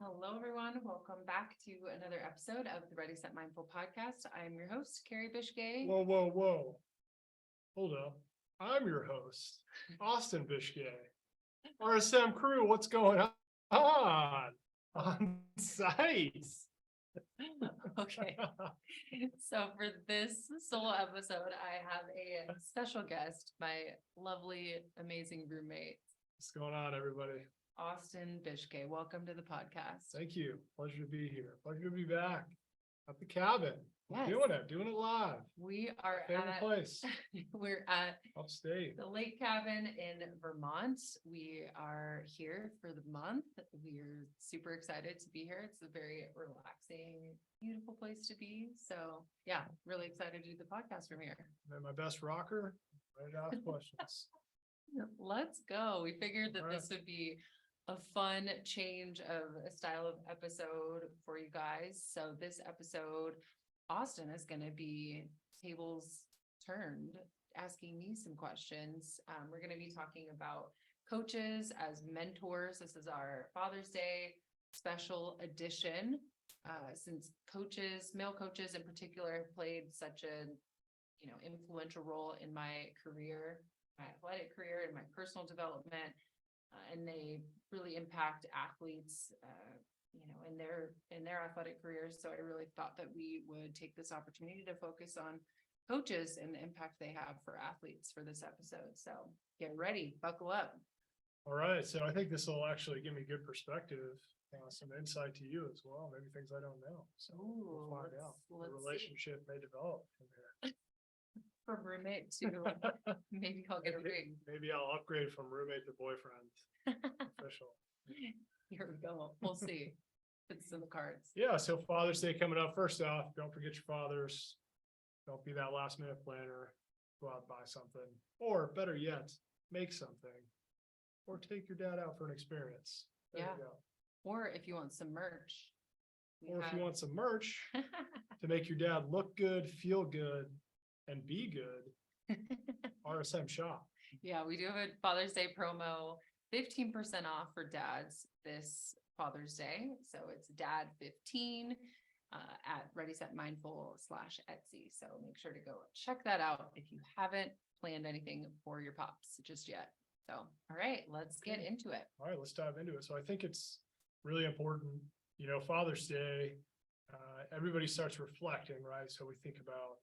Hello, everyone. Welcome back to another episode of the Ready, Set, Mindful podcast. I'm your host, Carrie Bishgay. Whoa. Hold up. I'm your host, Austin Bishgay. RSM crew, what's going on site? Okay. So for this solo episode, I have a special guest, my lovely, amazing roommate, What's going on, everybody? Austin Bishgay. Welcome to the podcast. Thank you. Pleasure to be here. Pleasure to be back at the cabin. Yes. Doing it live. We are Favorite place, we're at upstate. the lake cabin in Vermont. We are here for the month. We're super excited to be here. It's a very relaxing, beautiful place to be. So yeah, really excited to do the podcast from here. And my best rocker, ready to ask questions. Let's go. We figured that All right. this would be a fun change of a style of episode for you guys. So this episode, Austin is going to be tables turned, asking me some questions. We're going to be talking about coaches as mentors. This is our Father's Day special edition. Since coaches, male coaches in particular, have played such a influential role in my career, my athletic career, and my personal development, and they really impact athletes, in their athletic careers. So I really thought that we would take this opportunity to focus on coaches and the impact they have for athletes for this episode. So get ready, buckle up. All right, so I think this will actually give me good perspective, some insight to you as well, maybe things I don't know. So we'll find out. The relationship may develop from here. From roommate to maybe I'll get a ring. Maybe I'll upgrade from roommate to boyfriend. Official. Here we go. We'll see. It's in the cards. Yeah, so Father's Day coming up. First off, don't forget your fathers. Don't be that last minute planner. Go out and buy something. Or better yet, make something. Or take your dad out for an experience. There you go. Or if you want some merch. Or if you want some merch to make your dad look good, feel good, and be good, RSM shop. Yeah, we do have a Father's Day promo, 15% off for dads this Father's Day. So it's dad 15 at Ready Set Mindful /Etsy. So make sure to go check that out if you haven't planned anything for your pops just yet. So, all right, let's get into it. All right, let's dive into it. So I think it's really important, Father's Day, everybody starts reflecting, right? So we think about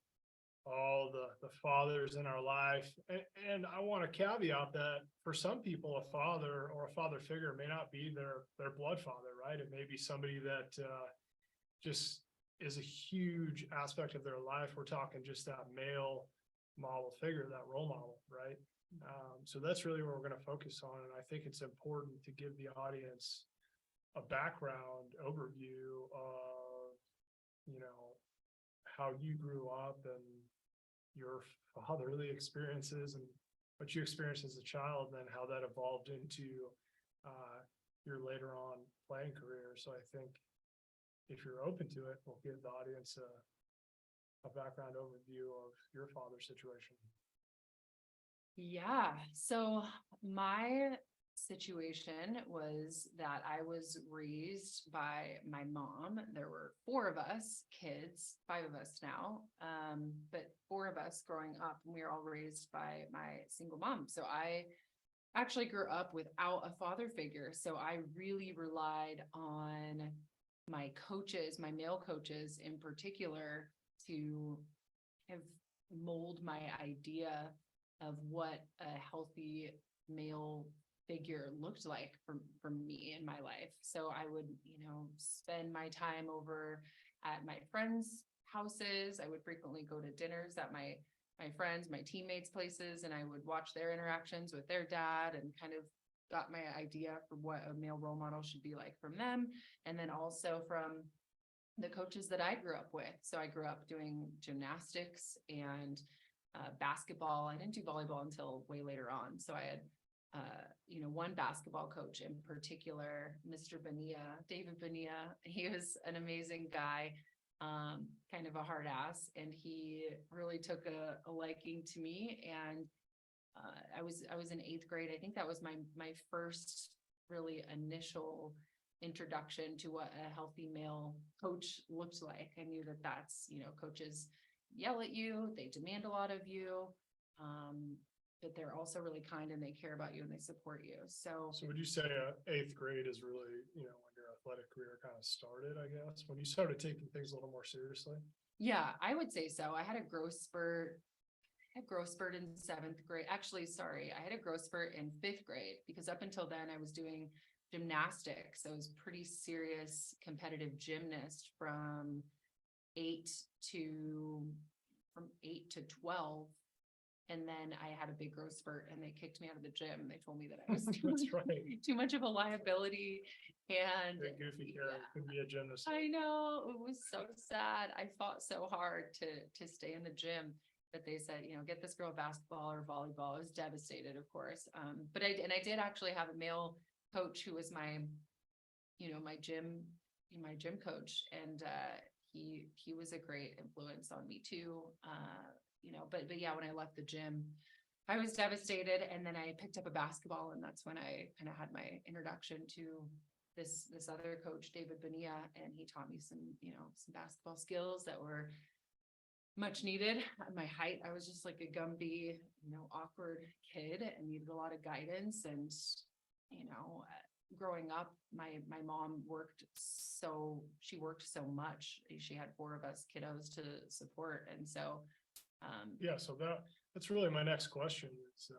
all the fathers in our life. And I want to caveat that for some people, a father or a father figure may not be their blood father, right? It may be somebody that just is a huge aspect of their life. We're talking just that male model figure, that role model, right? So that's really what we're going to focus on. And I think it's important to give the audience a background overview of, how you grew up and your fatherly experiences and what you experienced as a child, and then how that evolved into your later on playing career. So I think if you're open to it, we'll give the audience a background overview of your father's situation. Yeah. So my situation was that I was raised by my mom. There were 4 of us kids, 5 of us now, but 4 of us growing up, and we were all raised by my single mom. So I actually grew up without a father figure. So I really relied on my coaches, my male coaches in particular, to have mold my idea of what a healthy male figure looked like for me in my life. So I would, spend my time over at my friends' houses. I would frequently go to dinners at my friends, my teammates' places, and I would watch their interactions with their dad and kind of got my idea for what a male role model should be like from them. And then also from the coaches that I grew up with. So I grew up doing gymnastics and basketball. I didn't do volleyball until way later on. So I had one basketball coach in particular, Mr. Bonilla, David Bonilla. He was an amazing guy, kind of a hard ass, and he really took a liking to me. And I was in 8th grade. I think that was my first really initial introduction to what a healthy male coach looked like. I knew that that's, coaches yell at you, they demand a lot of you. But they're also really kind and they care about you and they support you. So So would you say eighth grade is really, when your athletic career kind of started, I guess, when you started taking things a little more seriously? yeah, I would say so. I had a growth spurt. I had growth spurt in seventh grade. Actually, sorry, I had a growth spurt in fifth grade because up until then I was doing gymnastics. I was pretty serious competitive gymnast from 8 from 8 to 12. And then I had a big growth spurt and they kicked me out of the gym. They told me that I was That's right. too much of a liability. And Big goofy Karen could be a gymnast. I know, it was so sad. I fought so hard to stay in the gym, but they said, get this girl basketball or volleyball. I was devastated, of course. But I did actually have a male coach who was my gym coach. And, he was a great influence on me too. But yeah, when I left the gym, I was devastated. And then I picked up a basketball and that's when I kind of had my introduction to this other coach, David Bonilla, and he taught me some basketball skills that were much needed. At my height, I was just like a Gumby, awkward kid and needed a lot of guidance. And, growing up, my mom worked so much. She had 4 of us kiddos to support. And so, Yeah, so that's really my next question is,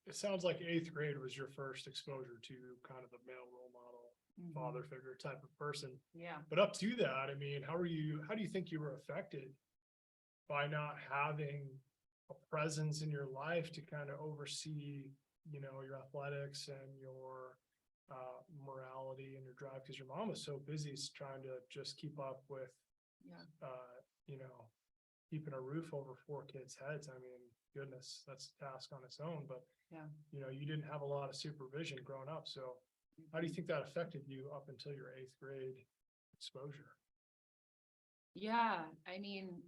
it sounds like eighth grade was your first exposure to kind of the male role model, father figure type of person. yeah. But up to that, I mean, how do you think you were affected by not having a presence in your life to kind of oversee, your athletics and your morality and your drive? Because your mom was so busy trying to just keep up with, keeping a roof over 4 kids' heads. I mean, goodness, that's a task on its own, but you didn't have a lot of supervision growing up. So how do you think that affected you up until your 8th grade exposure? Yeah. I mean,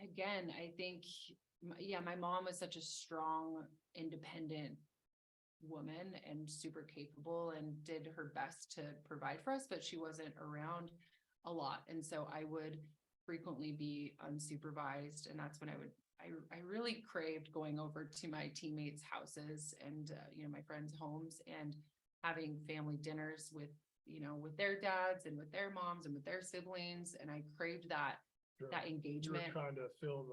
again, I think, my mom was such a strong, independent woman and super capable and did her best to provide for us, but she wasn't around a lot. And so I would frequently be unsupervised. And that's when I really craved going over to my teammates' houses and, my friends' homes and having family dinners with their dads and with their moms and with their siblings. And I craved that engagement. You were trying to fill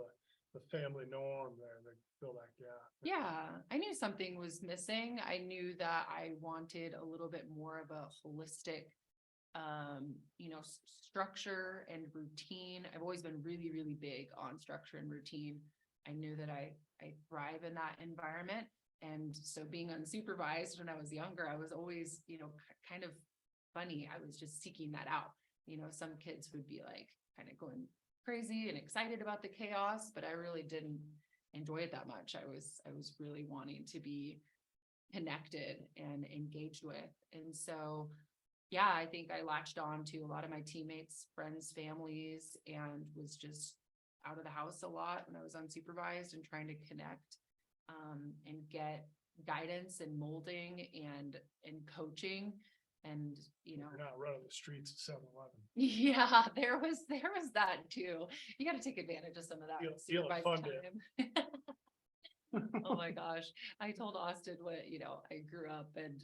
the family norm there, to fill that gap. Yeah, I knew something was missing. I knew that I wanted a little bit more of a holistic, structure and routine. I've always been really, really big on structure and routine. I knew that I thrive in that environment. And so being unsupervised when I was younger, I was always, kind of funny. I was just seeking that out. Some kids would be like kind of going crazy and excited about the chaos, but I really didn't enjoy it that much. I was really wanting to be connected and engaged with. And so, yeah, I think I latched on to a lot of my teammates, friends, families, and was just out of the house a lot when I was unsupervised and trying to connect, and get guidance and molding and coaching. And, You're not running the streets at 7-Eleven. yeah, there was that too. You got to take advantage of some of that supervised time. Oh my gosh. I told Austin I grew up and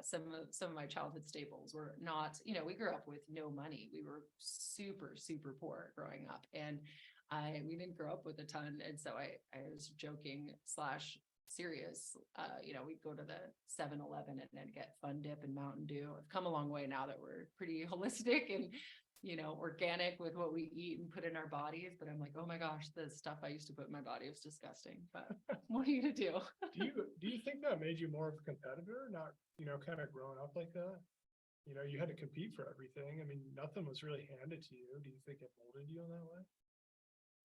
some of my childhood staples were not, we grew up with no money. We were super, super poor growing up and we didn't grow up with a ton. And so I was joking / serious. We'd go to the 7-Eleven and then get Fun Dip and Mountain Dew. I've come a long way now that we're pretty holistic and organic with what we eat and put in our bodies. But I'm like, oh my gosh, the stuff I used to put in my body was disgusting. But what are you gonna do? Do you think that made you more of a competitor? Not, kind of growing up like that? You had to compete for everything. I mean, nothing was really handed to you. Do you think it molded you in that way?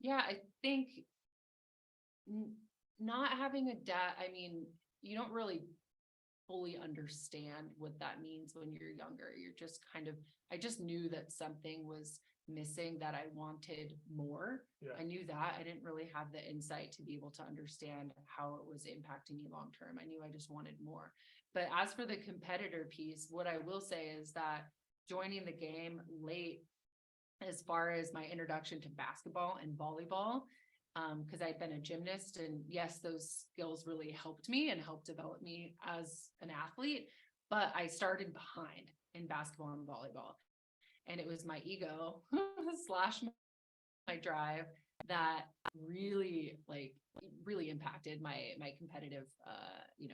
Yeah, I think not having a dad, I mean, you don't really fully understand what that means when you're younger. You're just I just knew that something was missing, that I wanted more. Yeah. I knew that. I didn't really have the insight to be able to understand how it was impacting me long term. I knew I just wanted more. But as for the competitor piece, what I will say is that joining the game late, as far as my introduction to basketball and volleyball, because I'd been a gymnast, and yes, those skills really helped me and helped develop me as an athlete, but I started behind in basketball and volleyball. And it was my ego slash my drive that really impacted my competitive,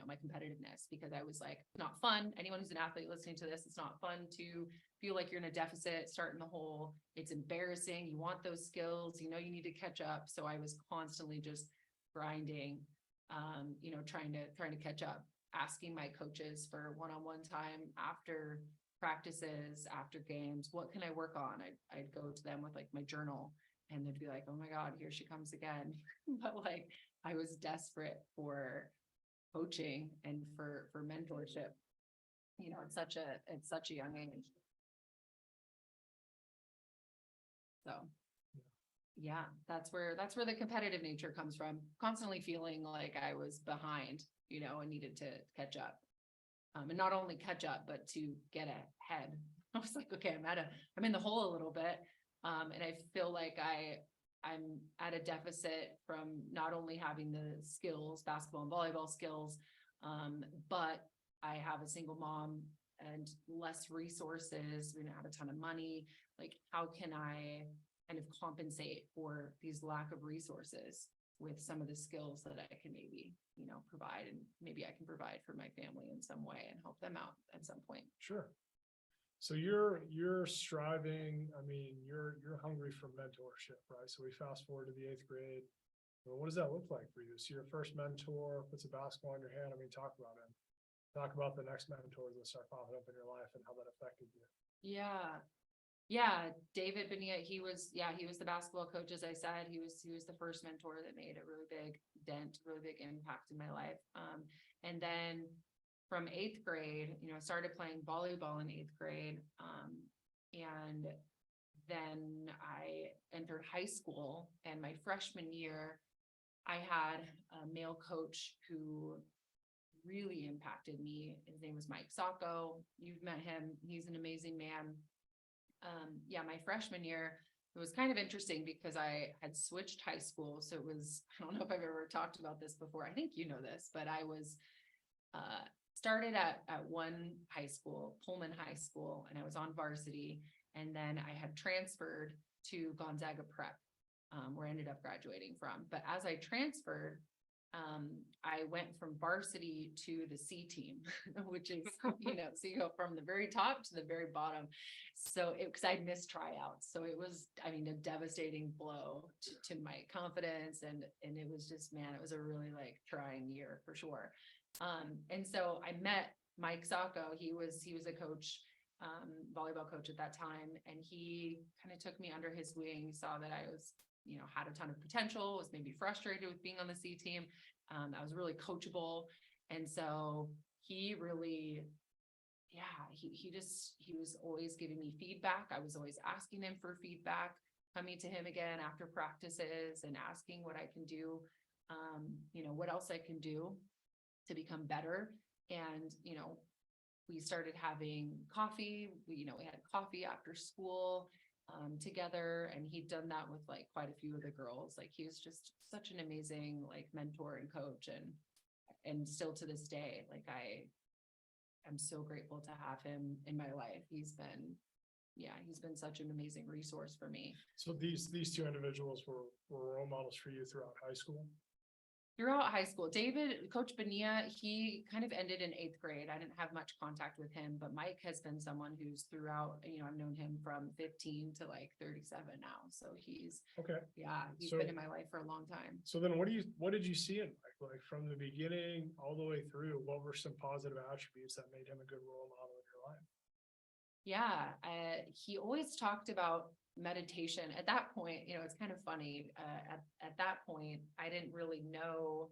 my competitiveness, because I was like, not fun. Anyone who's an athlete listening to this, it's not fun to feel like you're in a deficit, start in the hole. It's embarrassing. You want those skills, you need to catch up. So I was constantly just grinding, trying to catch up, asking my coaches for one-on-one time after practices, after games. What can I work on? I'd go to them with like my journal, and they'd be like, oh my God, here she comes again. But like, I was desperate for coaching and for mentorship, at such a young age. So yeah, that's where the competitive nature comes from. Constantly feeling like I was behind, and needed to catch up. And not only catch up, but to get ahead. I was like, okay, I'm in the hole a little bit. And I feel like I'm at a deficit from not only having the skills, basketball and volleyball skills, but I have a single mom and less resources. We don't have a ton of money. Like, how can I kind of compensate for these lack of resources with some of the skills that I can maybe, provide, and maybe I can provide for my family in some way and help them out at some point. Sure. So you're striving, you're hungry for mentorship, right? So we fast forward to the 8th grade. Well, what does that look like for you? So your first mentor puts a basketball in your hand. Talk about him. Talk about the next mentors that start popping up in your life and how that affected you. Yeah. David Bonilla, he was the basketball coach. As I said, he was the first mentor that made a really big dent, really big impact in my life. And then from 8th grade, I started playing volleyball in 8th grade. And then I entered high school, and my freshman year, I had a male coach who really impacted me. His name was Mike Sacco. You've met him. He's an amazing man. My freshman year, it was kind of interesting because I had switched high school. So it was, I don't know if I've ever talked about this before. I think you know this, but I was, started at one high school, Pullman High School, and I was on varsity. And then I had transferred to Gonzaga Prep, where I ended up graduating from. But as I transferred, I went from varsity to the C team, which is, so you go from the very top to the very bottom. So because I missed tryouts. So it was, a devastating blow to my confidence. And it was just, man, it was a really like trying year for sure. And so I met Mike Sacco. He was a coach, volleyball coach at that time. And he kind of took me under his wing, saw that I was, had a ton of potential, was maybe frustrated with being on the C team. I was really coachable. And so he really, he was always giving me feedback. I was always asking him for feedback, coming to him again after practices and asking what I can do, what else I can do to become better. And, we started having coffee. We had coffee after school together, and he'd done that with like quite a few of the girls. Like, he was just such an amazing like mentor and coach, and still to this day, like I'm so grateful to have him in my life. He's been such an amazing resource for me. So these two individuals were role models for you throughout high school? Throughout high school, Coach Bonilla, he kind of ended in 8th grade. I didn't have much contact with him, but Mike has been someone who's throughout, I've known him from 15 to like 37 now. So he's been in my life for a long time. So then what did you see in Mike? Like from the beginning all the way through, what were some positive attributes that made him a good role model in your life? He always talked about meditation. At that point, it's kind of funny. At that point, I didn't really know.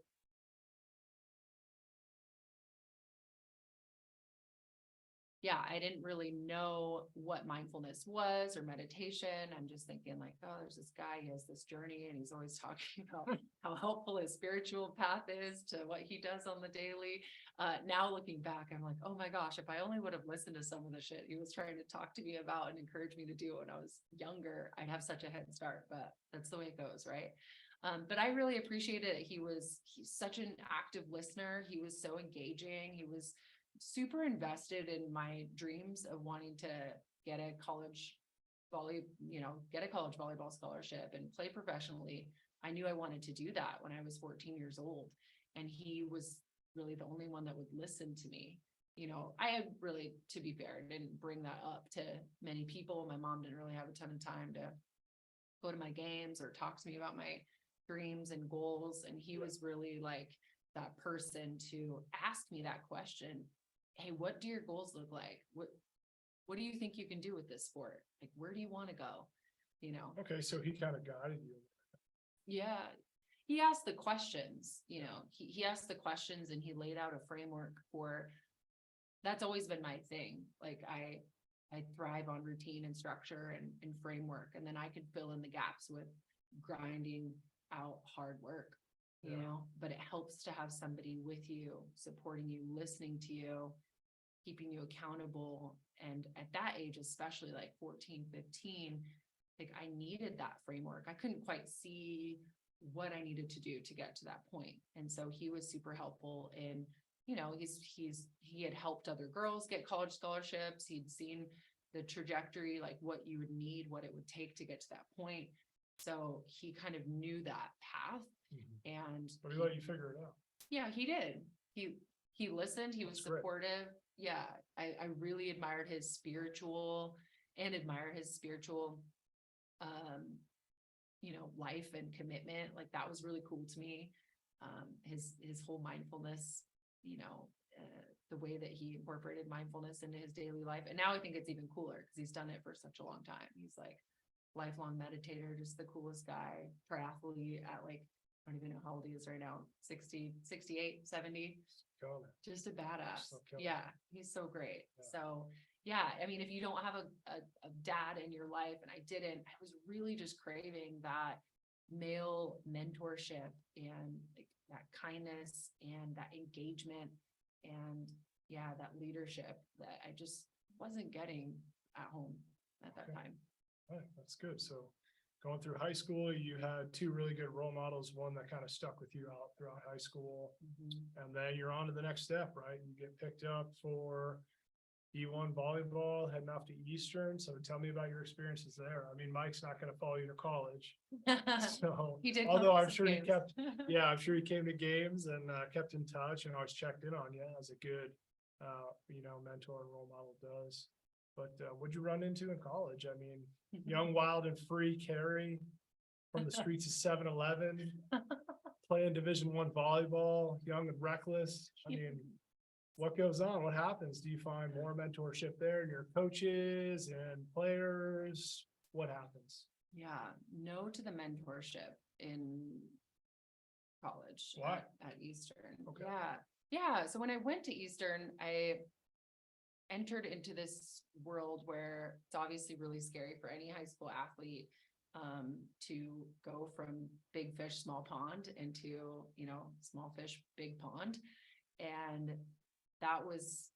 I didn't really know what mindfulness was or meditation. I'm just thinking like, oh, there's this guy, he has this journey, and he's always talking about how helpful his spiritual path is to what he does on the daily. Now looking back, I'm like, oh my gosh, if I only would have listened to some of the shit he was trying to talk to me about and encourage me to do when I was younger, I'd have such a head start, but that's the way it goes, right? But I really appreciated it. He's such an active listener. He was so engaging. He was super invested in my dreams of wanting to get a college get a college volleyball scholarship and play professionally. I knew I wanted to do that when I was 14 years old. And he was really the only one that would listen to me. I really, to be fair, didn't bring that up to many people. My mom didn't really have a ton of time to go to my games or talk to me about my dreams and goals. And he was really like that person to ask me that question. Hey, what do your goals look like? What do you think you can do with this sport? Like, where do you want to go? Okay, so he kind of guided you. Yeah. He asked the questions, he asked the questions and he laid out a framework that's always been my thing. Like I thrive on routine and structure and framework, and then I could fill in the gaps with grinding out hard work, but it helps to have somebody with you, supporting you, listening to you, keeping you accountable. And at that age, especially like 14, 15, like I needed that framework. I couldn't quite see what I needed to do to get to that point. And so he was super helpful in, he had helped other girls get college scholarships. He'd seen the trajectory, like what you would need, what it would take to get to that point. So he kind of knew that path. And But he let you figure it out. Yeah, he did. He listened, he was supportive. Yeah. I really admire his spiritual life and commitment. Like that was really cool to me. His whole mindfulness, the way that he incorporated mindfulness into his daily life. And now I think it's even cooler because he's done it for such a long time. He's like lifelong meditator, just the coolest guy, triathlete at like, I don't even know how old he is right now, 60, 68, 70. Just a badass. Yeah, he's so great. Yeah. So yeah, I mean, if you don't have a dad in your life, and I didn't, I was really just craving that male mentorship and like that kindness and that engagement and that leadership that I just wasn't getting at home at that time. All right, that's good. So going through high school, you had two really good role models, one that kind of stuck with you out throughout high school. And then you're on to the next step, right? You get picked up for D1 volleyball, heading off to Eastern. So tell me about your experiences there. I mean, Mike's not going to follow you to college. So He did, although I'm sure he kept, I'm sure he came to games and kept in touch and always checked in on you as a good, mentor and role model does. But what'd you run into in college? I mean, young, wild, and free Carrie from the streets of 7-Eleven, playing Division I volleyball, young and reckless. I mean, what goes on? What happens? Do you find more mentorship there in your coaches and players? What happens? Yeah, no to the mentorship in college. Why? At Eastern. Okay. Yeah. So when I went to Eastern, I entered into this world where it's obviously really scary for any high school athlete to go from big fish, small pond into, small fish, big pond. And that was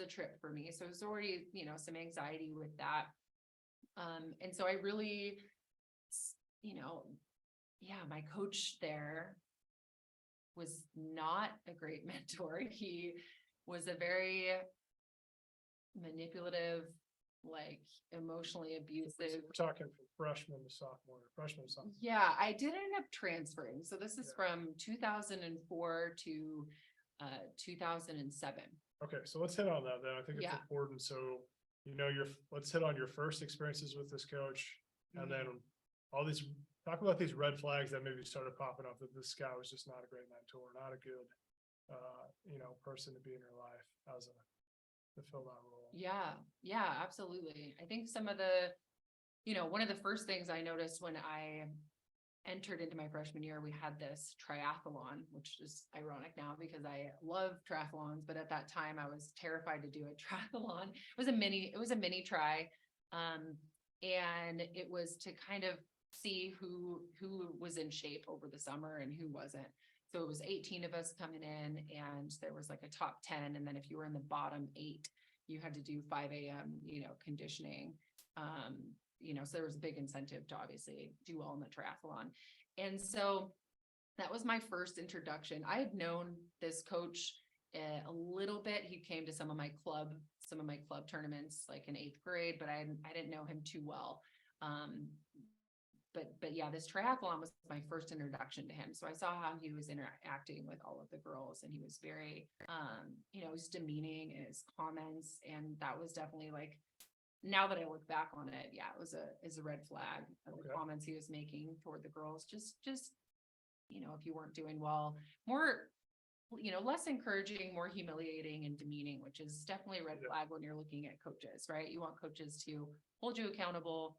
a trip for me. So it was already, some anxiety with that. And so I really, my coach there was not a great mentor. He was a very manipulative, like emotionally abusive. We're talking from freshman to sophomore. Yeah, I did end up transferring. So this is from 2004 to 2007. Okay, so let's hit on that then. I think it's important. So, let's hit on your first experiences with this coach, and then talk about these red flags that maybe started popping up, that this guy was just not a great mentor, not a good, person to be in your life to fill that role. Yeah, absolutely. I think some of the, one of the first things I noticed when I entered into my freshman year, we had this triathlon, which is ironic now because I love triathlons, but at that time I was terrified to do a triathlon. It was a mini tri. And it was to kind of see who was in shape over the summer and who wasn't. So it was 18 of us coming in, and there was like a top 10. And then if you were in the bottom 8, you had to do 5 a.m., conditioning. So there was a big incentive to obviously do well in the triathlon. And so that was my first introduction. I had known this coach a little bit. He came to some of my club tournaments, like in 8th grade, but I didn't know him too well. But yeah, this triathlon was my first introduction to him. So I saw how he was interacting with all of the girls, and he was very, he was demeaning in his comments. And that was definitely like, now that I look back on it, yeah, it was a red flag of the comments he was making toward the girls. Just, if you weren't doing well, more, less encouraging, more humiliating and demeaning, which is definitely a red flag when you're looking at coaches, right? You want coaches to hold you accountable,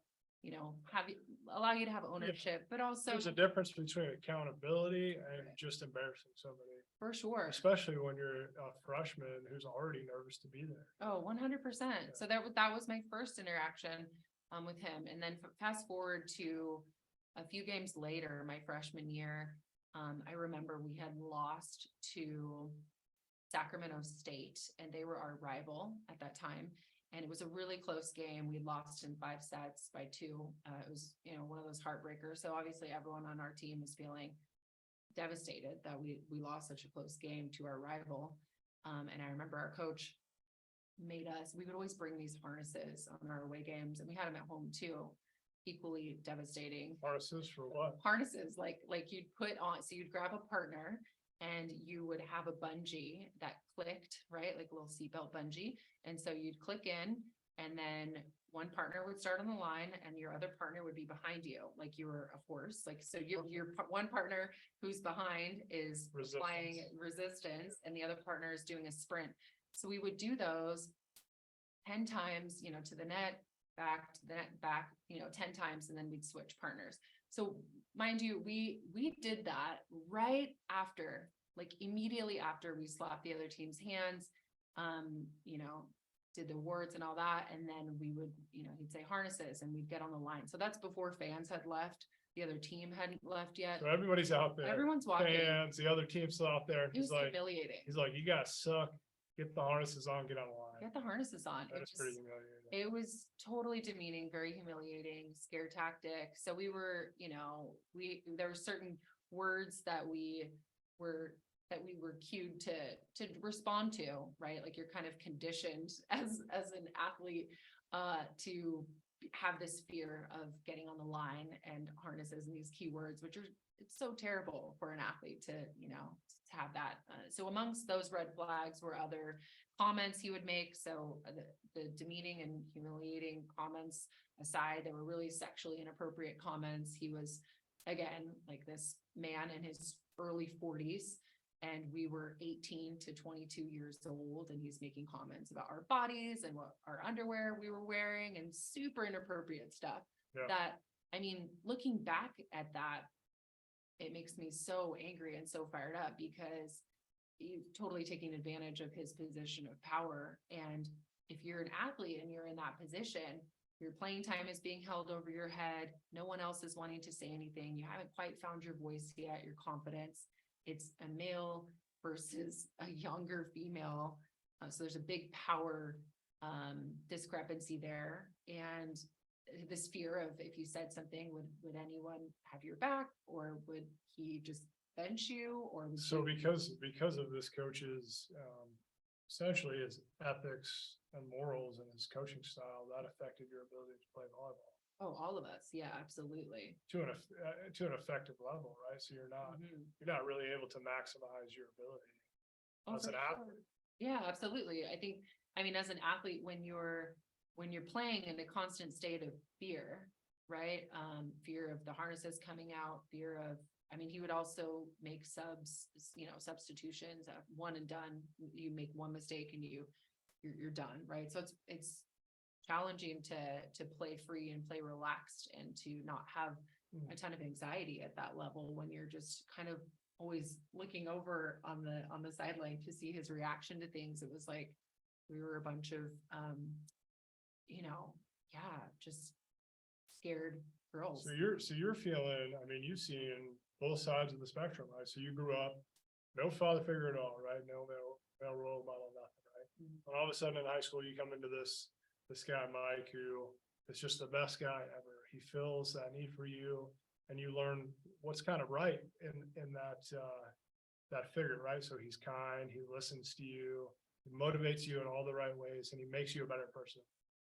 allow you to have ownership, but also There's a difference between accountability and just embarrassing somebody. For sure. Especially when you're a freshman who's already nervous to be there. Oh, 100%. So that was my first interaction with him. And then fast forward to a few games later, my freshman year, I remember we had lost to Sacramento State, and they were our rival at that time. And it was a really close game. We lost in 5 sets by 2. It was, one of those heartbreakers. So obviously everyone on our team was feeling devastated that we lost such a close game to our rival. And I remember our coach we would always bring these harnesses on our away games, and we had them at home too, equally devastating. Harnesses for what? Harnesses, like you'd put on, so you'd grab a partner and you would have a bungee that clicked, right? Like a little seatbelt bungee. And so you'd click in, and then one partner would start on the line and your other partner would be behind you, like you were a horse. Like, so your one partner who's behind is applying resistance, and the other partner is doing a sprint. So we would do those 10 times, to the net, back to the net, back, 10 times, and then we'd switch partners. So mind you, we did that right after, like immediately after we slapped the other team's hands, did the words and all that. And then we would, he'd say harnesses, and we'd get on the line. So that's before fans had left. The other team hadn't left yet. So everybody's out there. Everyone's walking. Fans, the other team's still out there. It was humiliating. He's like, you guys suck. Get the harnesses on, get on the line. Get the harnesses on. That is pretty humiliating. It was totally demeaning, very humiliating, scare tactic. So we were, there were certain words that we were cued to respond to, right? Like you're kind of conditioned as an athlete to have this fear of getting on the line and harnesses and these keywords, which it's so terrible for an athlete to have that. So amongst those red flags were other comments he would make. So the demeaning and humiliating comments aside, there were really sexually inappropriate comments. He was, again, like this man in his early 40s, and we were 18 to 22 years old, and he's making comments about our bodies and what our underwear we were wearing and super inappropriate stuff. That, looking back at that, it makes me so angry and so fired up, because you're totally taking advantage of his position of power. And if you're an athlete and you're in that position, your playing time is being held over your head. No one else is wanting to say anything. You haven't quite found your voice yet, your confidence. It's a male versus a younger female. So there's a big power discrepancy there. And this fear of, if you said something, would anyone have your back, or would he just bench you? Or because of this coach's essentially his ethics and morals and his coaching style, that affected your ability to play volleyball. Oh, all of us. Yeah, absolutely. To an effective level, right? So you're not really able to maximize your ability as an athlete. Yeah, absolutely. I think, as an athlete, when you're playing in a constant state of fear, right? Fear of the harnesses coming out, fear of, he would also make substitutions, one and done. You make one mistake and you're done, right? So it's challenging to play free and play relaxed, and to not have a ton of anxiety at that level when you're just kind of always looking over on the sideline to see his reaction to things. It was like we were a bunch of just scared girls. So you're feeling, you've seen both sides of the spectrum, right? So you grew up, no father figure at all, right? No male role model, nothing, right? Mhm. And all of a sudden in high school, you come into this guy, Mike, who is just the best guy ever. He fills that need for you, and you learn what's kind of right in that figure, right? So he's kind, he listens to you, he motivates you in all the right ways, and he makes you a better person,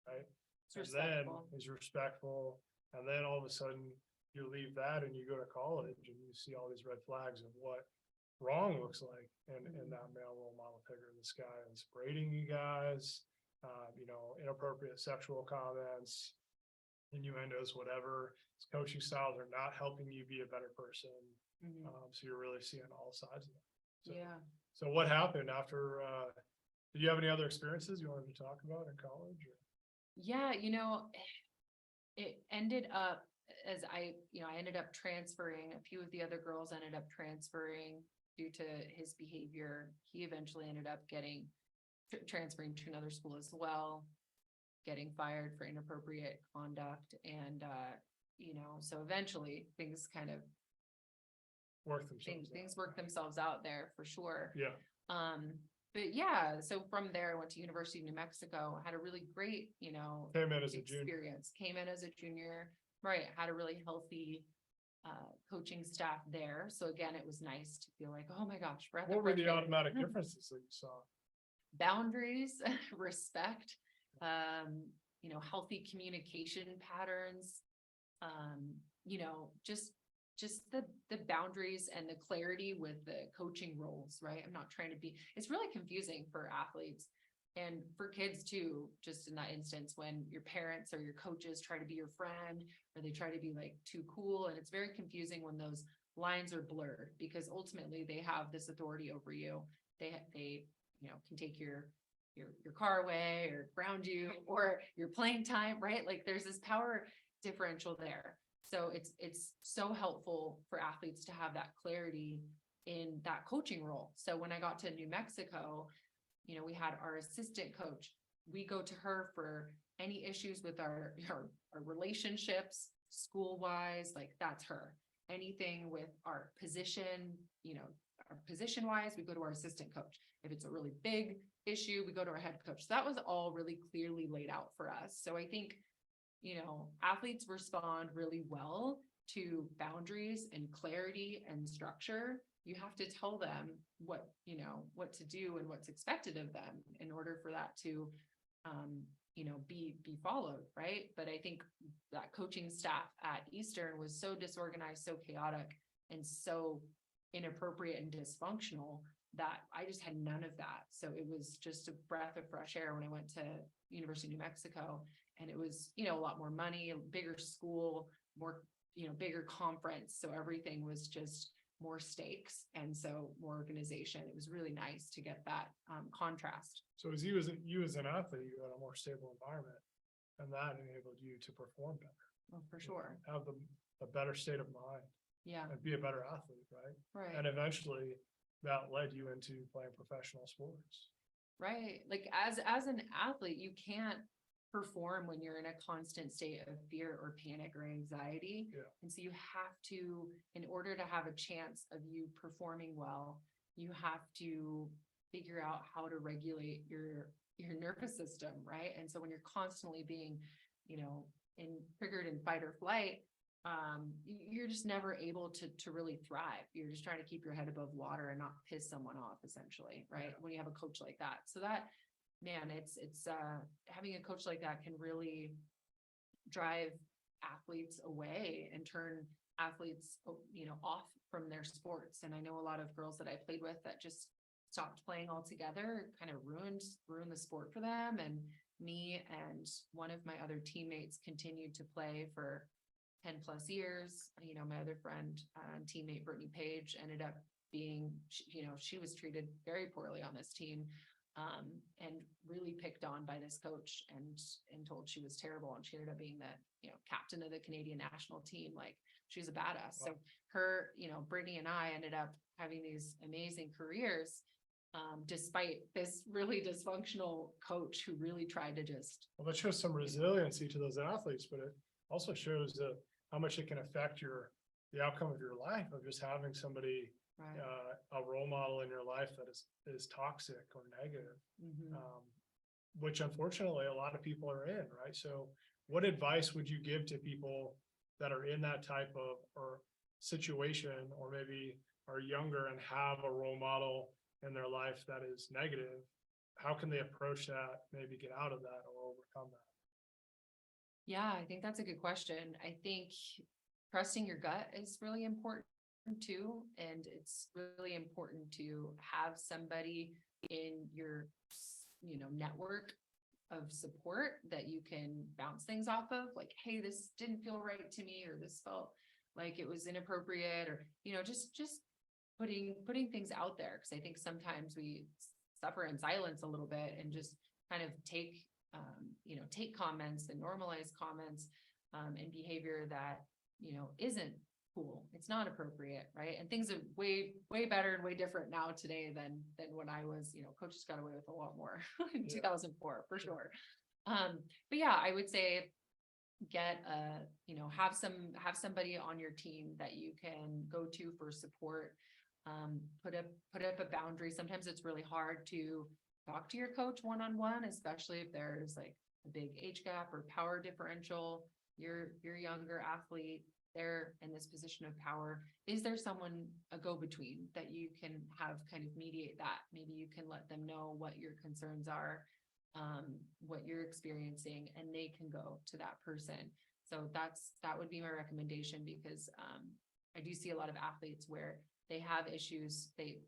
right? It's And then respectful. he's respectful, and then all of a sudden you leave that and you go to college and you see all these red flags of what wrong looks like in that male role model figure. This guy is braiding you guys, inappropriate sexual comments, innuendos, whatever. His coaching styles are not helping you be a better person. Mhm. So you're really seeing all sides of it. So, Yeah. so what happened after, did you have any other experiences you wanted to talk about in college? Or? Yeah, it ended up as I ended up transferring. A few of the other girls ended up transferring due to his behavior. He eventually ended up transferring to another school as well, getting fired for inappropriate conduct. And, so eventually things kind of, things work themselves out there for sure. Yeah. But yeah, so from there, I went to University of New Mexico, had a really great, Came in as a junior. experience, came in as a junior, right, had a really healthy coaching staff there. So again, it was nice to feel like, oh my gosh, breath of What were the fresh air. automatic differences that you saw? Boundaries, respect, healthy communication patterns, just the boundaries and the clarity with the coaching roles, right? I'm not trying to it's really confusing for athletes and for kids too, just in that instance, when your parents or your coaches try to be your friend, or they try to be like too cool. And it's very confusing when those lines are blurred, because ultimately they have this authority over you. They can take your car away or ground you or your playing time, right? Like there's this power differential there. So it's so helpful for athletes to have that clarity in that coaching role. So when I got to New Mexico, we had our assistant coach. We go to her for any issues with our relationships, school wise, like that's her. Anything with our position, our position wise, we go to our assistant coach. If it's a really big issue, we go to our head coach. So that was all really clearly laid out for us. So I think, athletes respond really well to boundaries and clarity and structure. You have to tell them what to do and what's expected of them in order for that to, be followed. Right. But I think that coaching staff at Eastern was so disorganized, so chaotic, and so inappropriate and dysfunctional that I just had none of that. So it was just a breath of fresh air when I went to University of New Mexico, and it was, a lot more money, a bigger school, more, bigger conference. So everything was just more stakes. And so more organization. It was really nice to get that contrast. So as you as an athlete, you had a more stable environment, and that enabled you to perform better. Oh, for sure. Have a better state of mind. Yeah. And be a better athlete, right? Right. And eventually that led you into playing professional sports. Right. Like as an athlete, you can't perform when you're in a constant state of fear or panic or anxiety. Yeah. And so you have to, in order to have a chance of you performing well, you have to figure out how to regulate your nervous system, right? And so when you're constantly being, triggered in fight or flight, you're just never able to really thrive. You're just trying to keep your head above water and not piss someone off, essentially, right? Yeah. When you have a coach like that. So that, man, it's having a coach like that can really drive athletes away and turn athletes, off from their sports. And I know a lot of girls that I played with that just stopped playing altogether, kind of ruined the sport for them. And me and one of my other teammates continued to play for 10 plus years. My other friend and teammate, Brittany Page, ended up being, she was treated very poorly on this team, and really picked on by this coach and told she was terrible. And she ended up being the, captain of the Canadian national team. Like, she's a badass. Wow. So her, Brittany and I ended up having these amazing careers, despite this really dysfunctional coach who really tried to just. Well, that shows some resiliency to those athletes, but it also shows how much it can affect your the outcome of your life of just having somebody, Right. a role model in your life that is toxic or negative. Mhm. Which unfortunately a lot of people are in, right? So what advice would you give to people that are in that type of or situation, or maybe are younger and have a role model in their life that is negative? How can they approach that, maybe get out of that or overcome that? Yeah, I think that's a good question. I think trusting your gut is really important too. And it's really important to have somebody in your, network of support that you can bounce things off of. Like, hey, this didn't feel right to me, or this felt like it was inappropriate, or, just putting things out there. Cause I think sometimes we suffer in silence a little bit and just kind of take comments and normalize comments, and behavior that, isn't cool. It's not appropriate. Right. And things are way, way better and way different now today than when I was, coaches got away with a lot more in Yeah. 2004 for sure. But yeah, I would say have somebody on your team that you can go to for support. Put up a boundary. Sometimes it's really hard to talk to your coach one-on-one, especially if there's like a big age gap or power differential. You're younger athlete, they're in this position of power. Is there someone, a go-between, that you can have kind of mediate that? Maybe you can let them know what your concerns are, what you're experiencing, and they can go to that person. So that would be my recommendation, because I do see a lot of athletes where they have issues, they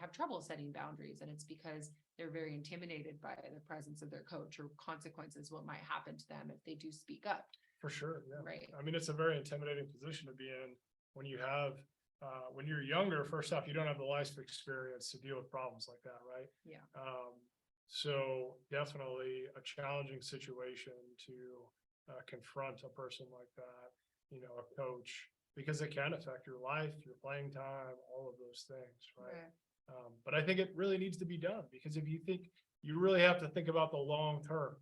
have trouble setting boundaries, and it's because they're very intimidated by the presence of their coach, or consequences, what might happen to them if they do speak up. For sure, yeah. Right. I mean, it's a very intimidating position to be in when you have, when you're younger. First off, you don't have the life experience to deal with problems like that, right? Yeah. So definitely a challenging situation to confront a person like that, a coach, because it can affect your life, your playing time, all of those things, right? But I think it really needs to be done, because if you think, you really have to think about the long term.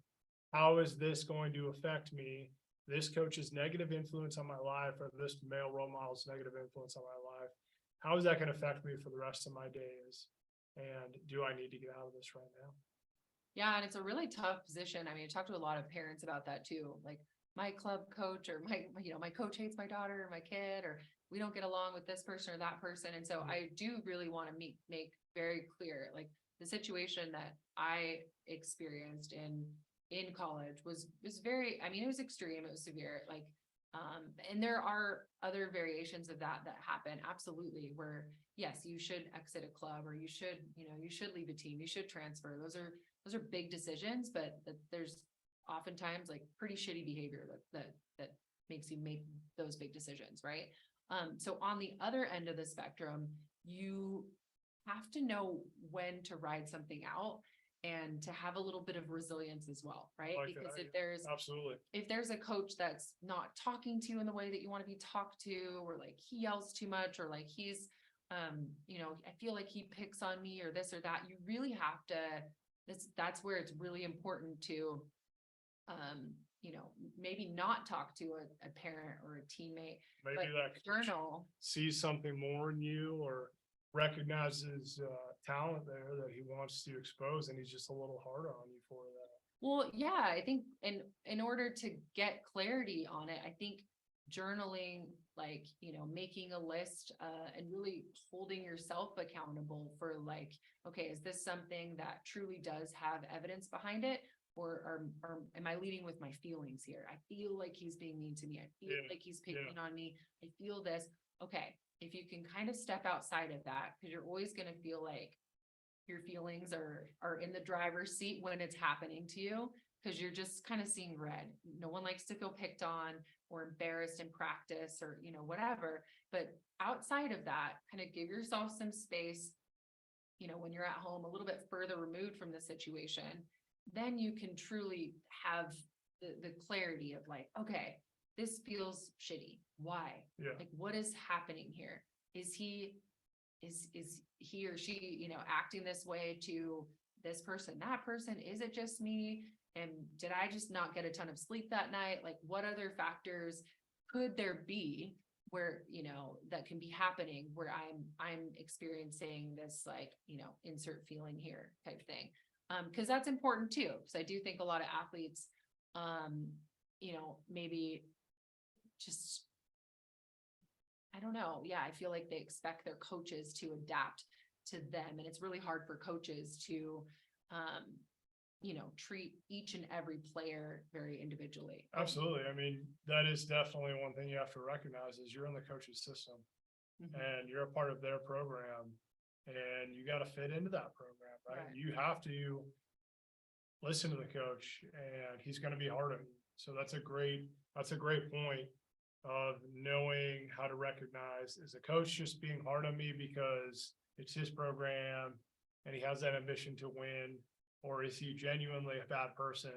How is this going to affect me? This coach's negative influence on my life, or this male role model's negative influence on my life, how is that going to affect me for the rest of my days? And do I need to get out of this right now? Yeah, and it's a really tough position. I mean, I talked to a lot of parents about that too. Like, my club coach, or my coach hates my daughter or my kid, or we don't get along with this person or that person. And so I do really want to make very clear, like, the situation that I experienced in college was very, I mean, it was extreme, it was severe, like, and there are other variations of that happen, absolutely, where yes, you should exit a club, or you should leave a team, you should transfer. Those are big decisions, but there's oftentimes like pretty shitty behavior that makes you make those big decisions, right? So on the other end of the spectrum, you have to know when to ride something out, and to have a little bit of resilience as well, right? Like Because that, absolutely. if there's a coach that's not talking to you in the way that you want to be talked to, or like he yells too much, or like he's, I feel like he picks on me, or this or that, you really have to, that's where it's really important to, maybe not talk to a parent or a teammate, Maybe but that coach journal. sees something more in you, or recognizes talent there that he wants to expose, and he's just a little harder on you for that. Well, yeah, I think in order to get clarity on it, I think journaling, like, making a list, and really holding yourself accountable for, like, okay, is this something that truly does have evidence behind it? Or am I leading with my feelings here? I feel like he's being mean to me. I feel like he's picking on me. I feel this. Okay, if you can kind of step outside of that, because you're always going to feel like your feelings are in the driver's seat when it's happening to you, because you're just kind of seeing red. No one likes to feel picked on or embarrassed in practice, or whatever. But outside of that, kind of give yourself some space, when you're at home, a little bit further removed from the situation. Then you can truly have the clarity of, like, okay, this feels shitty. Why? Yeah. Like, what is happening here? Is he or she, acting this way to this person, that person? Is it just me? And did I just not get a ton of sleep that night? Like, what other factors could there be where, that can be happening where I'm experiencing this, like, insert feeling here type thing. Cause that's important too. Cause I do think a lot of athletes, maybe just, I don't know. Yeah. I feel like they expect their coaches to adapt to them. And it's really hard for coaches to, treat each and every player very individually. Absolutely. I mean, that is definitely one thing you have to recognize is you're in the coach's system Mhm. and you're a part of their program and you got to fit into that program, right? Right. You have to listen to the coach and he's going to be hard on you. So that's a great point of knowing how to recognize, is the coach just being hard on me because it's his program and he has that ambition to win, or is he genuinely a bad person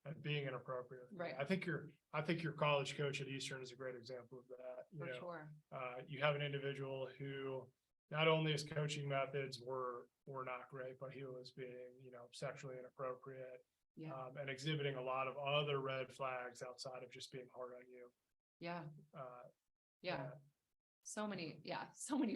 and being inappropriate? Right. I think your college coach at Eastern is a great example of that. For sure. You have an individual who not only his coaching methods were not great, but he was being, sexually inappropriate, Yeah. and exhibiting a lot of other red flags outside of just being hard on you. Yeah. Yeah. So many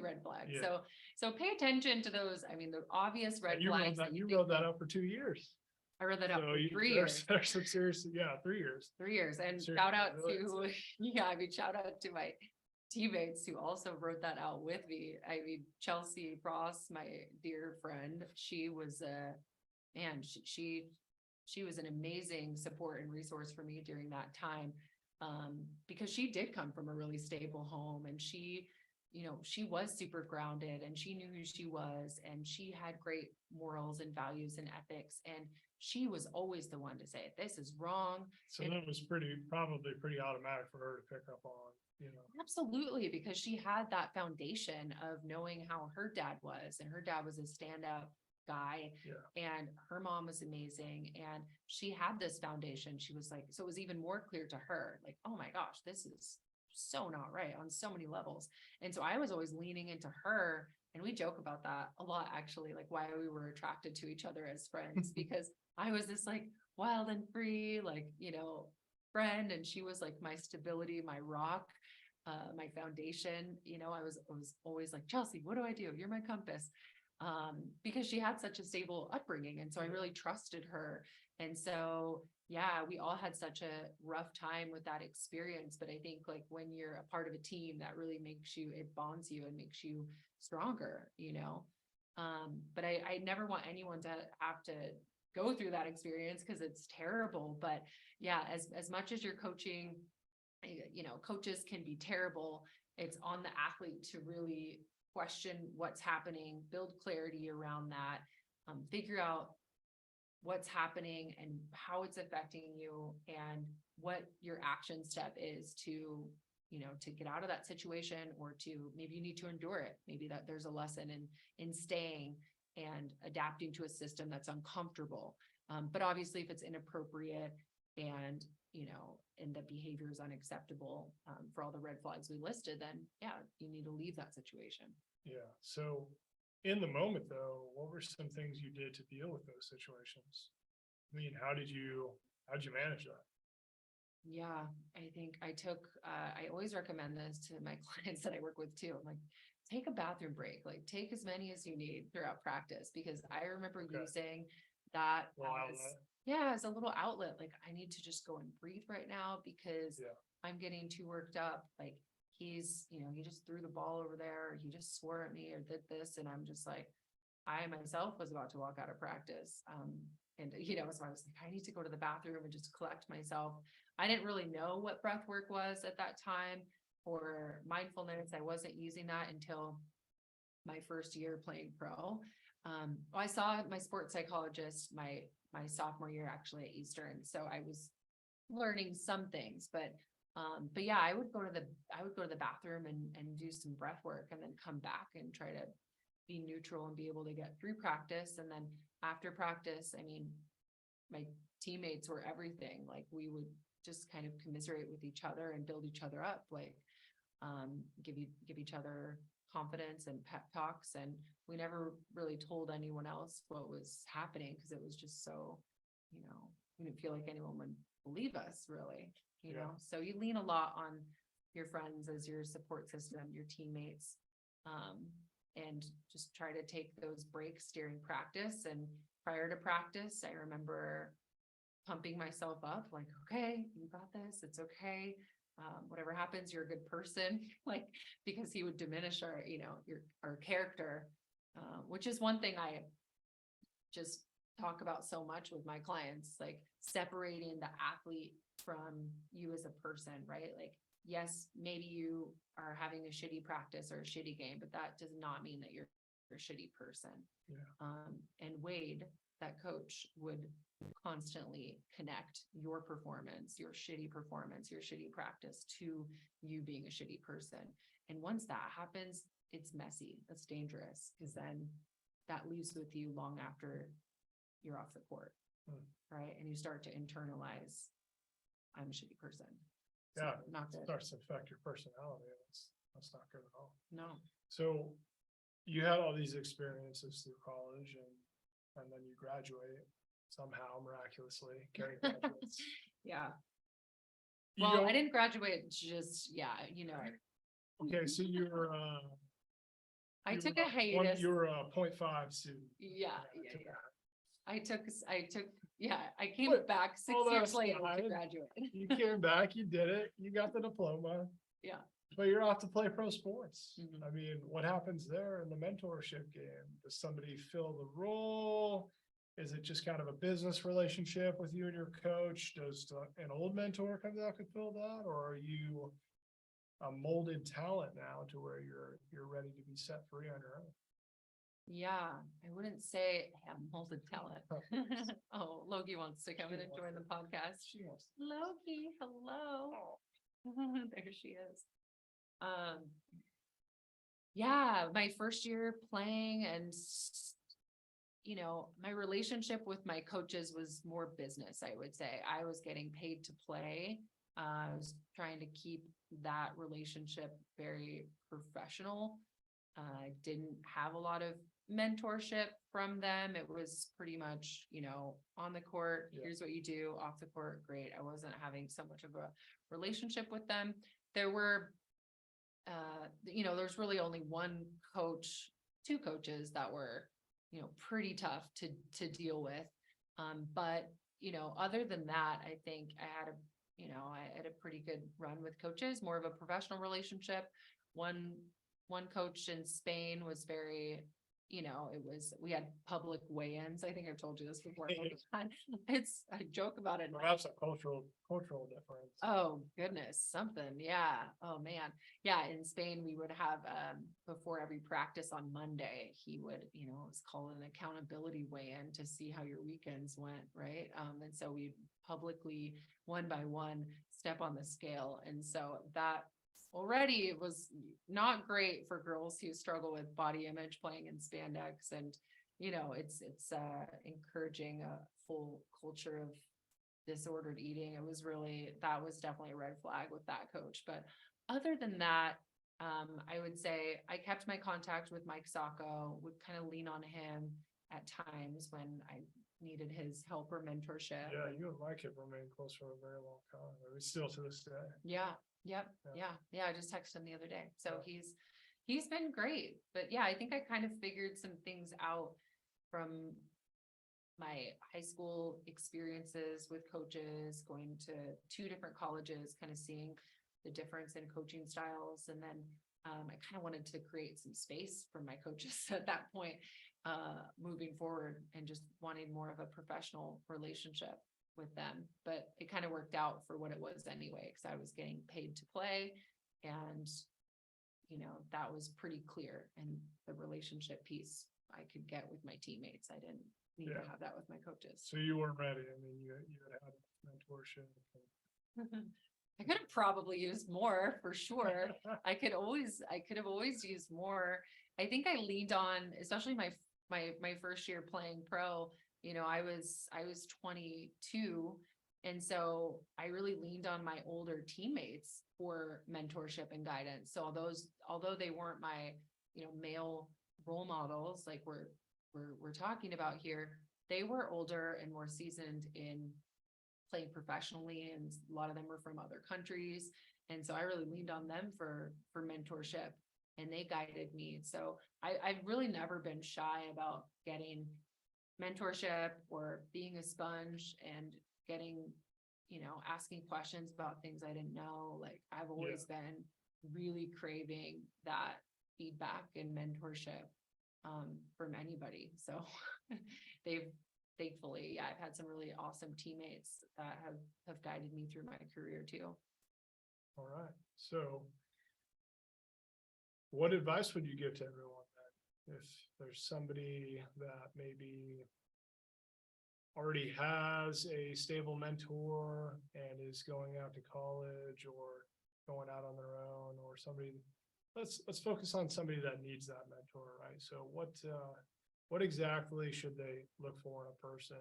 red flags. Yeah. So pay attention to those. I mean, the obvious red And you flags. wrote that up for 2 years. I read that up So for 3 years. there's some serious, 3 years. 3 years. And Seriously, shout out really. to, shout out to my teammates who also wrote that out with me. I mean, Chelsea Ross, my dear friend, she was she was an amazing support and resource for me during that time. Because she did come from a really stable home and she was super grounded and she knew who she was and she had great morals and values and ethics. And she was always the one to say, this is wrong. So that was probably pretty automatic for her to pick up on, Absolutely, because she had that foundation of knowing how her dad was, and her dad was a standout guy. Yeah. And her mom was amazing. And she had this foundation. She was like, so it was even more clear to her, like, oh my gosh, this is so not right on so many levels. And so I was always leaning into her. And we joke about that a lot, actually, like why we were attracted to each other as friends, because I was this like wild and free, like, friend. And she was like my stability, my rock, my foundation. I was always like, Chelsea, what do I do? You're my compass. Because she had such a stable upbringing. And so I really trusted her. And so, yeah, we all had such a rough time with that experience. But I think like when you're a part of a team, that really it bonds you and makes you stronger, but I never want anyone to have to go through that experience because it's terrible. But yeah, as much as you're coaching, coaches can be terrible. It's on the athlete to really question what's happening, build clarity around that, figure out what's happening and how it's affecting you and what your action step is to get out of that situation, or to maybe you need to endure it. Maybe that there's a lesson in staying and adapting to a system that's uncomfortable. But obviously if it's inappropriate and, and the behavior is unacceptable, for all the red flags we listed, then yeah, you need to leave that situation. Yeah. So in the moment though, what were some things you did to deal with those situations? I mean, how'd you manage that? Yeah, I think I always recommend this to my clients that I work with too. I'm like, take a bathroom break, like take as many as you need throughout practice, because I remember using that as a little outlet. Like I need to just go and breathe right now because I'm getting too worked up. Like he just threw the ball over there, or he just swore at me or did this. And I'm just like, I myself was about to walk out of practice. And so I was like, I need to go to the bathroom and just collect myself. I didn't really know what breath work was at that time, or mindfulness. I wasn't using that until my first year playing pro. I saw my sports psychologist my sophomore year actually at Eastern. So I was learning some things, but yeah, I would go to the bathroom and do some breath work and then come back and try to be neutral and be able to get through practice. And then after practice, I mean, my teammates were everything. Like we would just kind of commiserate with each other and build each other up, like give each other confidence and pep talks. And we never really told anyone else what was happening because it was just so, we didn't feel like anyone would believe us really, so you lean a lot on your friends as your support system, your teammates. And just try to take those breaks during practice, and prior to practice, I remember pumping myself up, like, okay, you got this, it's okay. Whatever happens, you're a good person, like, because he would diminish our, our character, which is one thing I just talk about so much with my clients, like separating the athlete from you as a person, right? Like, yes, maybe you are having a shitty practice or a shitty game, but that does not mean that you're a shitty person. Yeah. And Wade, that coach, would constantly connect your performance, your shitty practice to you being a shitty person. And once that happens, it's messy. That's dangerous, because then that leaves with you long after you're off the court. Right. And you start to internalize, I'm a shitty person. So Yeah. not good. Starts to affect your personality. That's not good at all. No. So you had all these experiences through college, and then you graduate somehow miraculously. Carrie graduates. Yeah. You Well, go- I didn't graduate just, Okay, so you were I you took were a hiatus. You were a 0.5 student. Yeah. I But came back 6 all years that later to aside, graduate. You came back, you did it, you got the diploma. Yeah. But you're off to play pro sports. Mhm. I mean, what happens there in the mentorship game? Does somebody fill the role? Is it just kind of a business relationship with you and your coach? Does an old mentor come that could fill that? Or are you a molded talent now to where you're ready to be set free on your own? Yeah, I wouldn't say I have molded talent. Oh, Logie wants to come in and join the podcast. She wants- Logie, hello. There she is. Yeah, my first year playing, and my relationship with my coaches was more business, I would say. I was getting paid to play. I was trying to keep that relationship very professional. I didn't have a lot of mentorship from them. It was pretty much, on the court, Yeah. here's what you do, off the court, great. I wasn't having so much of a relationship with them. There were, there's really only two coaches that were, pretty tough to deal with. But, other than that, I think I had a pretty good run with coaches, more of a professional relationship. One coach in Spain was very, we had public weigh-ins. I think I've told you this before. I joke about it. Perhaps a cultural difference. Oh, goodness, something. Yeah. Oh, man. Yeah. In Spain, we would have, before every practice on Monday, he would, it was called an accountability weigh-in to see how your weekends went. Right. And so we publicly, one by one, step on the scale. And so that already, it was not great for girls who struggle with body image playing in spandex. And, it's encouraging a full culture of disordered eating. That was definitely a red flag with that coach. But other than that, I would say I kept my contact with Mike Sacco, would kind of lean on him at times when I needed his help or mentorship. Yeah, you and Mike have remained close for a very long time. I mean, still to this day. Yeah. Yep. Yeah. I just texted him the other day. So he's been great. But yeah, I think I kind of figured some things out from my high school experiences with coaches, going to 2 different colleges, kind of seeing the difference in coaching styles. And then I kind of wanted to create some space for my coaches at that point, moving forward, and just wanting more of a professional relationship with them. But it kind of worked out for what it was anyway, because I was getting paid to play, and that was pretty clear. And the relationship piece I could get with my teammates. I didn't need to have that with my coaches. So you weren't ready. I mean, you had mentorship. I could have probably used more, for sure. I could have always used more. I think I leaned on, especially my first year playing pro, I was 22. And so I really leaned on my older teammates for mentorship and guidance. So although they weren't my, male role models, like we're talking about here, they were older and more seasoned in playing professionally, and a lot of them were from other countries. And so I really leaned on them for mentorship, and they guided me. So I've really never been shy about getting mentorship or being a sponge and getting, asking questions about things I didn't know. Like I've always been really craving that feedback and mentorship from anybody. So they've thankfully, I've had some really awesome teammates that have guided me through my career too. All right. So what advice would you give to everyone then? If there's somebody that maybe already has a stable mentor and is going out to college or going out on their own, or somebody, let's focus on somebody that needs that mentor, right? So what exactly should they look for in a person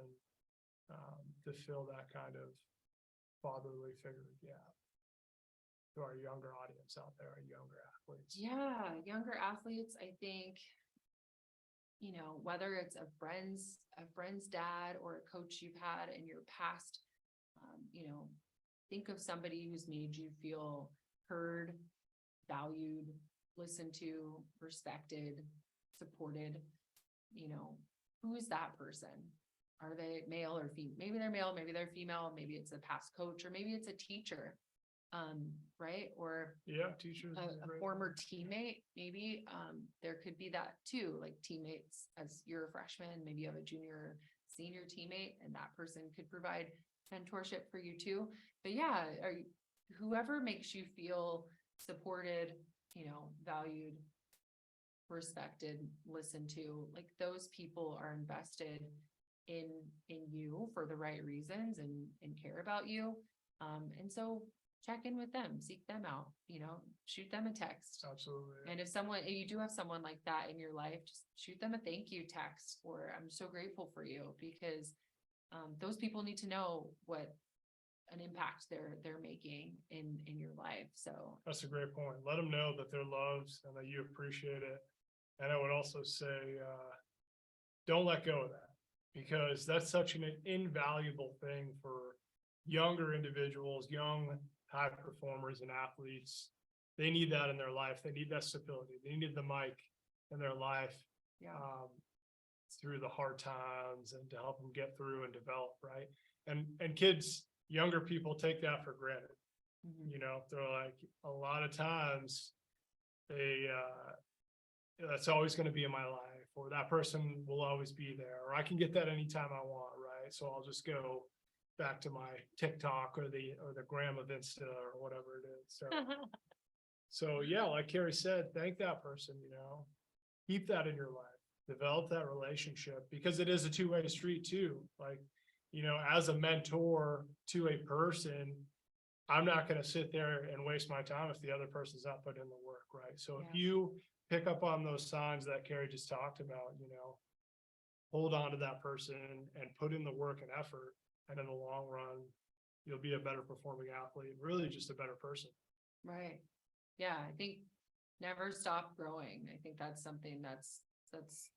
to fill that kind of fatherly figure gap to our younger audience out there, our younger athletes? Yeah, younger athletes, I think, whether it's a friend's dad or a coach you've had in your past, think of somebody who's made you feel heard, valued, listened to, respected, supported. Who is that person? Are they male or female? Maybe they're male, maybe they're female, maybe it's a past coach, or maybe it's a teacher, right? Or teachers, a former teammate, maybe, there could be that too, like teammates as you're a freshman, maybe you have a junior, or senior teammate, and that person could provide mentorship for you too. But yeah, whoever makes you feel supported, valued, respected, listened to, like those people are invested in you for the right reasons and care about you. And so check in with them, seek them out, shoot them a text. Absolutely. And if you do have someone like that in your life, just shoot them a thank you text, or I'm so grateful for you, because those people need to know what an impact they're making in your life. So That's a great point. Let them know that they're loved and that you appreciate it. And I would also say, don't let go of that, because that's such an invaluable thing for younger individuals, young high performers and athletes. They need that in their life. They need that stability. They need the mic in their life through the hard times and to help them get through and develop, right? And kids, younger people take that for granted. They're like, a lot of times they that's always going to be in my life, or that person will always be there, or I can get that anytime I want, right? So I'll just go back to my TikTok or the gram of Insta or whatever it is. So yeah, like Carrie said, thank that person, keep that in your life, develop that relationship, because it is a two-way street too. Like, as a mentor to a person, I'm not going to sit there and waste my time if the other person's not putting in the work, right? So if you pick up on those signs that Carrie just talked about, hold on to that person and put in the work and effort. And in the long run, you'll be a better performing athlete, really just a better person. Right. Yeah. I think never stop growing. I think that's something that's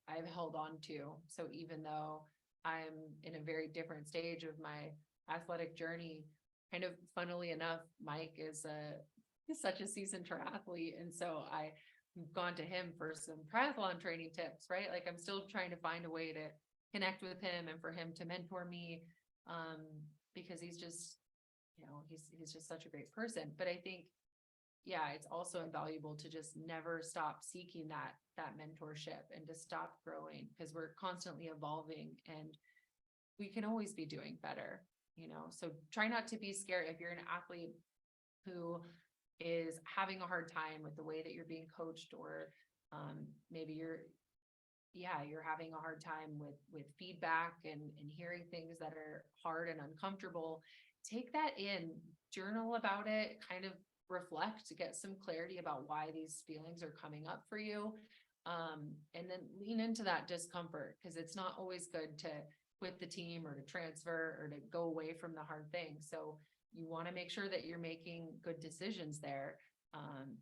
I've held on to. So even though I'm in a very different stage of my athletic journey, kind of funnily enough, Mike is such a seasoned triathlete. And so I've gone to him for some triathlon training tips, right? Like I'm still trying to find a way to connect with him and for him to mentor me. Because he's just, he's just such a great person. But I think, it's also invaluable to just never stop seeking that mentorship and to stop growing, because we're constantly evolving and we can always be doing better, so try not to be scared. If you're an athlete who is having a hard time with the way that you're being coached, or maybe you're having a hard time with feedback and hearing things that are hard and uncomfortable, take that in, journal about it, kind of reflect to get some clarity about why these feelings are coming up for you. And then lean into that discomfort, because it's not always good to quit the team or to transfer or to go away from the hard things. So you want to make sure that you're making good decisions there,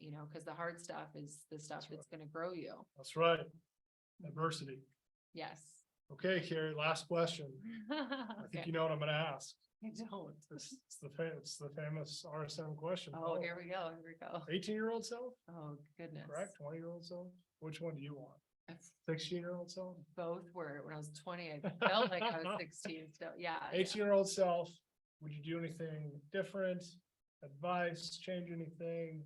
because the hard stuff is the stuff that's going to grow you. That's right. Adversity. Yes. Okay, Carrie, last question. I think you know what I'm going to ask. I don't. It's the famous RSM question. Oh, here we go. 18-year-old self, Oh, goodness. correct? 20-year-old self? Which one do you want? That's- 16-year-old self? Both were, when I was 20, I felt like I was 16 still, yeah. 18-year-old self, would you do anything different? Advice, change anything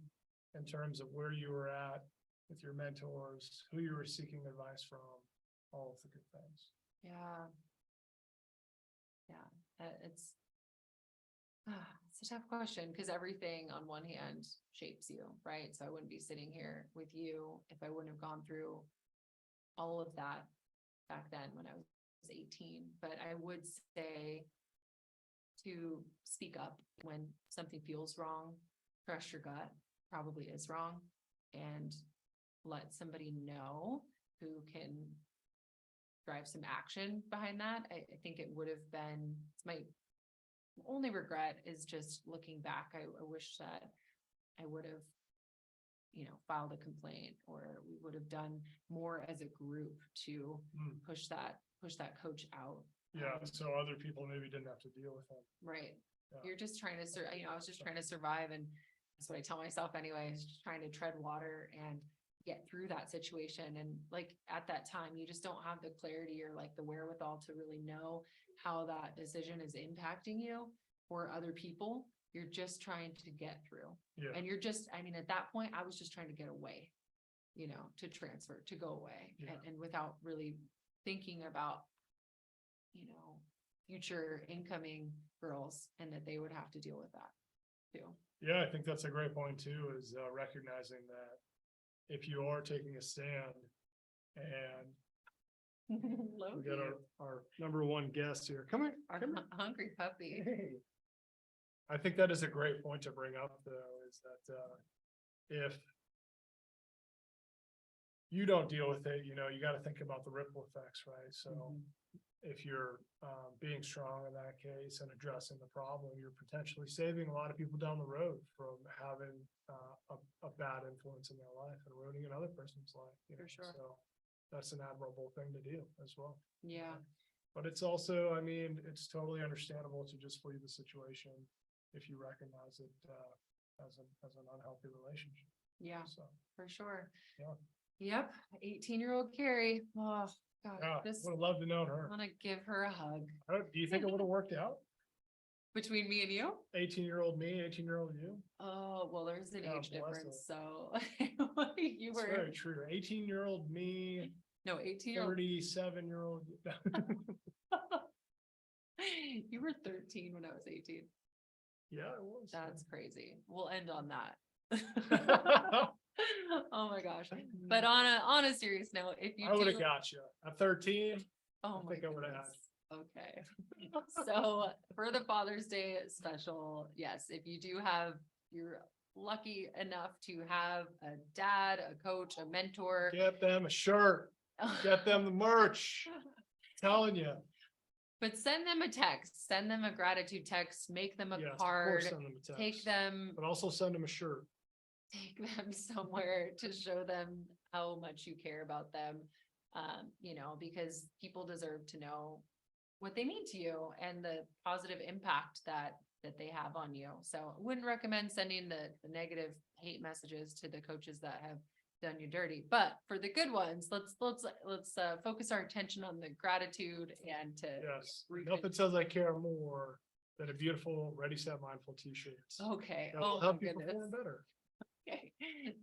in terms of where you were at with your mentors, who you were seeking advice from, all of the good things? Yeah. Yeah, it's it's a tough question because everything on one hand shapes you, right? So I wouldn't be sitting here with you if I wouldn't have gone through all of that back then when I was 18. But I would say to speak up when something feels wrong, trust your gut, probably is wrong, and let somebody know who can drive some action behind that. I think it would have been, it's my only regret is just looking back. I wish that I would have, filed a complaint, or we would have done more as a group to push that coach out. Yeah, so other people maybe didn't have to deal with it. Right. Yeah. You're just trying to, I was just trying to survive, and that's what I tell myself anyway, is just trying to tread water and get through that situation. And like at that time, you just don't have the clarity or like the wherewithal to really know how that decision is impacting you or other people. You're just trying to get through. Yeah, And you're just, at that point, I was just trying to get away, to transfer, to go away, Yeah. and without really thinking about, future incoming girls, and that they would have to deal with that too. yeah, I think that's a great point too, is recognizing that if you are taking a stand, and we got our number one guest here. Come here. Our Come here. hungry puppy. Hey. I think that is a great point to bring up, though, is that if you don't deal with it, you got to think about the ripple effects, right? So Mhm. if you're being strong in that case and addressing the problem, you're potentially saving a lot of people down the road from having a bad influence in their life and ruining another person's life. For sure. So that's an admirable thing to do as well. Yeah. But it's also, it's totally understandable to just flee the situation if you recognize it as an unhealthy relationship. Yeah, So, for sure. Yeah. Yep. 18-year-old Carrie. Oh God, yeah, just would have loved to know her. want to give her a hug. Do you think it would have worked out? Between me and you? 18-year-old me, 18-year-old you? Oh, well, there's an God age bless difference, her. so you It's were, very true. 18-year-old me, no, 18-year-old. 37-year-old. You were 13 when I was 18. Yeah, it was. That's crazy. We'll end on that. Oh my gosh. But on a serious note, if you I would have do, got you at 13. oh I my think I would've had goodness. Okay. So for the Father's Day special, yes, if you do have, you're lucky enough to have a dad, a coach, a mentor. Get them a shirt. Get them the merch. Telling you. But send them a text, send them a gratitude text, make them a Yes, of course, card, send them a text. take them But also send them a shirt. somewhere to show them how much you care about them. Because people deserve to know what they mean to you and the positive impact that they have on you. So I wouldn't recommend sending the negative hate messages to the coaches that have done you dirty, but for the good ones, let's focus our attention on the gratitude and to Yes. Nothing says I care more than a beautiful Ready Set Mindful t-shirt. Okay. That will Oh my help you goodness. perform better. Okay.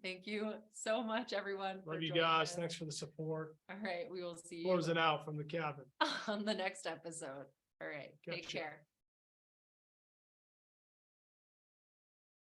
Thank you so much, everyone. for Love you joining guys. us. Thanks for the support. All right. We will see you Closing out from the cabin. on the next episode. All right. Take Gotcha. care.